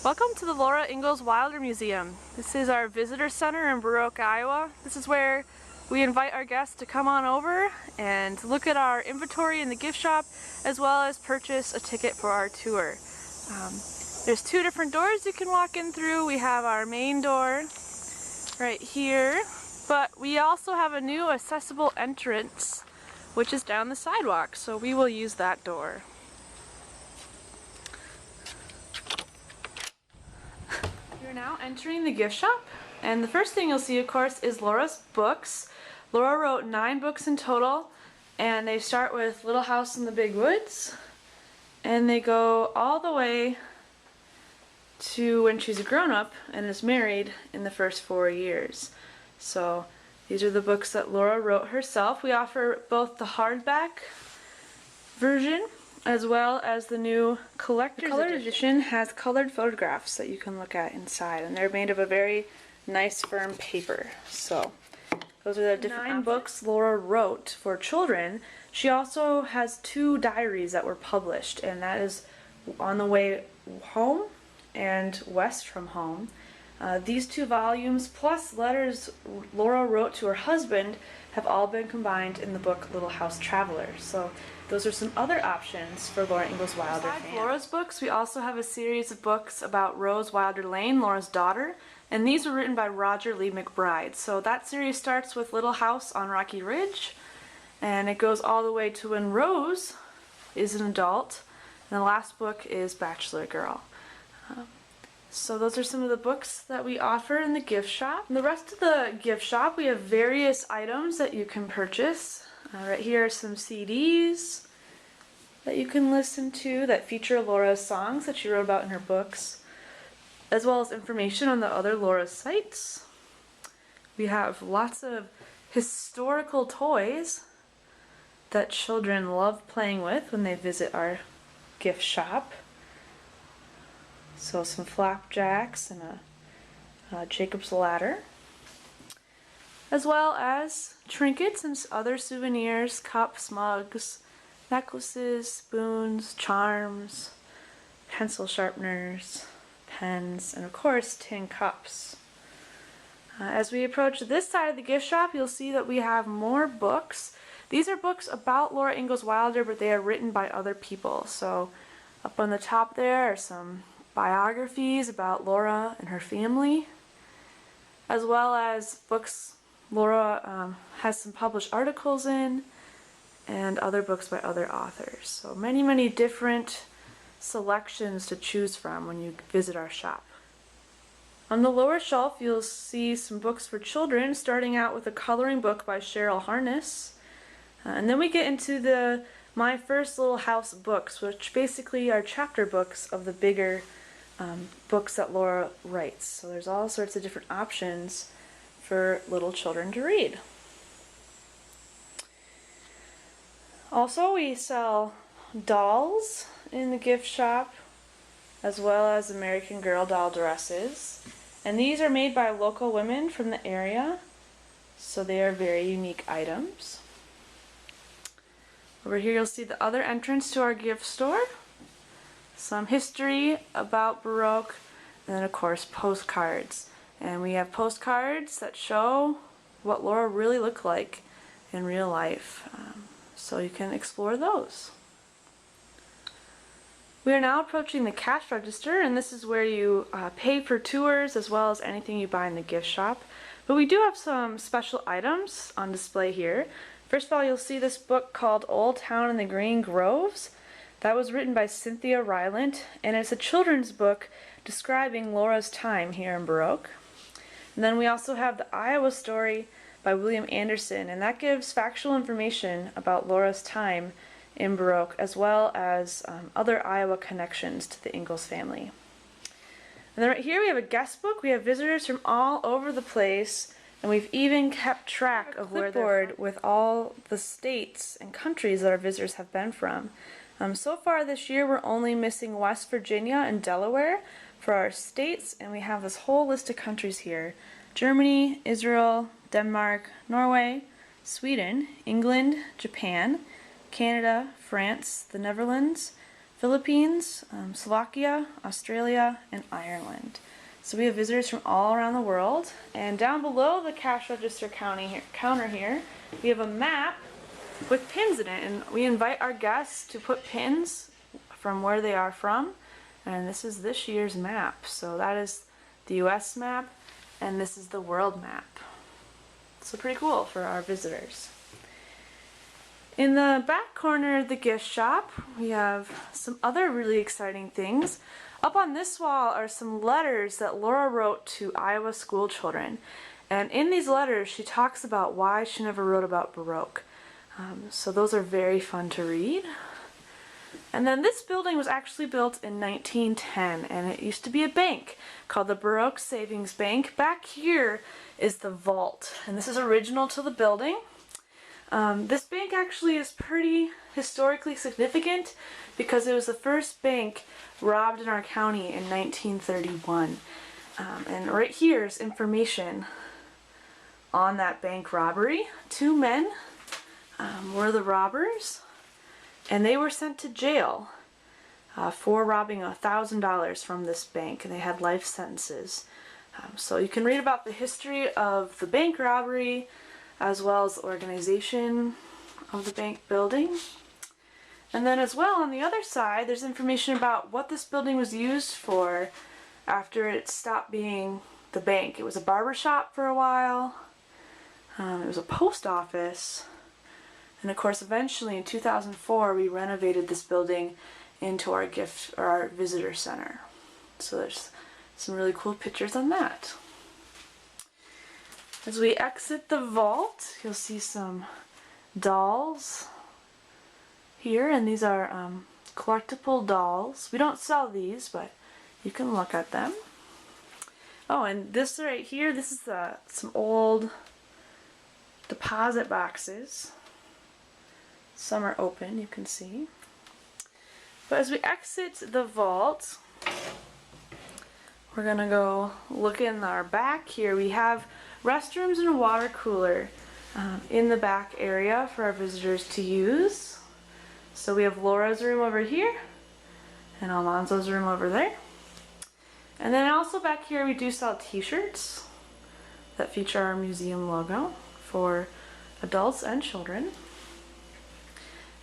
Welcome to the Laura Ingalls Wilder Museum. This is our visitor center in Burr, Iowa. This is where we invite our guests to come on over and look at our inventory in the gift shop, as well as purchase a ticket for our tour. There's two different doors you can walk in through. We have our main door right here, but we also have a new accessible entrance, which is down the sidewalk, so we will use that door. We're now entering the gift shop, and the first thing you'll see, of course, is Laura's books. Laura wrote 9 books in total, and they start with Little House in the Big Woods, and they go all the way to when she's a grown-up and is married in the first 4 years. So these are the books that Laura wrote herself. We offer both the hardback version as well as the new collector's edition. Has colored photographs that you can look at inside, and they're made of a very nice firm paper. So those are the different 9 books Laura wrote for children. She also has 2 diaries that were published, and that is On the Way Home and West from Home. These 2 volumes, plus letters Laura wrote to her husband, have all been combined in the book Little House Traveler. So those are some other options for Laura Ingalls Wilder fans. Besides Laura's books, we also have a series of books about Rose Wilder Lane, Laura's daughter, and these were written by Roger Lee McBride. So that series starts with Little House on Rocky Ridge, and it goes all the way to when Rose is an adult, and the last book is Bachelor Girl. So those are some of the books that we offer in the gift shop. In the rest of the gift shop, we have various items that you can purchase. Right here are some CDs that you can listen to that feature Laura's songs that she wrote about in her books, as well as information on the other Laura sites. We have lots of historical toys that children love playing with when they visit our gift shop. So some flapjacks and a Jacob's ladder, as well as trinkets and other souvenirs, cups, mugs, necklaces, spoons, charms, pencil sharpeners, pens, and of course tin cups. As we approach this side of the gift shop, you'll see that we have more books. These are books about Laura Ingalls Wilder, but they are written by other people. So up on the top there are some biographies about Laura and her family, as well as books Laura has some published articles in, and other books by other authors. So many different selections to choose from when you visit our shop. On the lower shelf you'll see some books for children, starting out with a coloring book by Cheryl Harness, and then we get into the My First Little House books, which basically are chapter books of the bigger books that Laura writes. So there's all sorts of different options for little children to read. Also, we sell dolls in the gift shop, as well as American Girl doll dresses. And these are made by local women from the area, so they are very unique items. Over here you'll see the other entrance to our gift store. Some history about Baroque, and then of course postcards. And we have postcards that show what Laura really looked like in real life, so you can explore those. We are now approaching the cash register, and this is where you pay for tours as well as anything you buy in the gift shop. But we do have some special items on display here. First of all, you'll see this book called Old Town in the Green Groves. That was written by Cynthia Rylant, and it's a children's book describing Laura's time here in Baroque. And then we also have the Iowa Story by William Anderson, and that gives factual information about Laura's time in Baroque, as well as other Iowa connections to the Ingalls family. And then right here we have a guest book. We have visitors from all over the place, and we've even kept track of where they're from, with all the states and countries that our visitors have been from. So far this year we're only missing West Virginia and Delaware for our states, and we have this whole list of countries here: Germany, Israel, Denmark, Norway, Sweden, England, Japan, Canada, France, the Netherlands, Philippines, Slovakia, Australia, and Ireland. So we have visitors from all around the world. And down below the cash register counter here, we have a map with pins in it. And we invite our guests to put pins from where they are from. And this is this year's map. So that is the US map, and this is the world map. So pretty cool for our visitors. In the back corner of the gift shop, we have some other really exciting things. Up on this wall are some letters that Laura wrote to Iowa school children. And in these letters, she talks about why she never wrote about Baroque. So those are very fun to read. And then this building was actually built in 1910, and it used to be a bank called the Baroque Savings Bank. Back here is the vault, and this is original to the building. This bank actually is pretty historically significant because it was the first bank robbed in our county in 1931. And right here is information on that bank robbery. Two men were the robbers, and they were sent to jail for robbing $1,000 from this bank, and they had life sentences. So you can read about the history of the bank robbery as well as the organization of the bank building. And then as well on the other side, there's information about what this building was used for after it stopped being the bank. It was a barber shop for a while, it was a post office, and of course eventually in 2004 we renovated this building into our visitor center. So there's some really cool pictures on that. As we exit the vault, you'll see some dolls here, and these are collectible dolls. We don't sell these, but you can look at them. Oh, and this right here, this is some old deposit boxes. Some are open, you can see. But as we exit the vault, we're gonna go look in our back here. We have restrooms and a water cooler in the back area for our visitors to use. So we have Laura's room over here and Alonzo's room over there. And then also back here we do sell t-shirts that feature our museum logo for adults and children.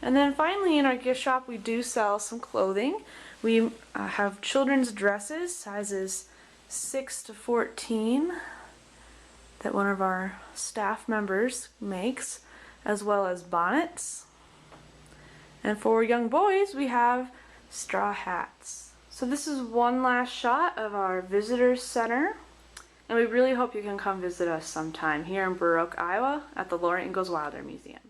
And then finally in our gift shop we do sell some clothing. We have children's dresses, sizes 6 to 14, that one of our staff members makes, as well as bonnets. And for young boys we have straw hats. So this is one last shot of our visitor center, and we really hope you can come visit us sometime here in Baroque, Iowa at the Laura Ingalls Wilder Museum.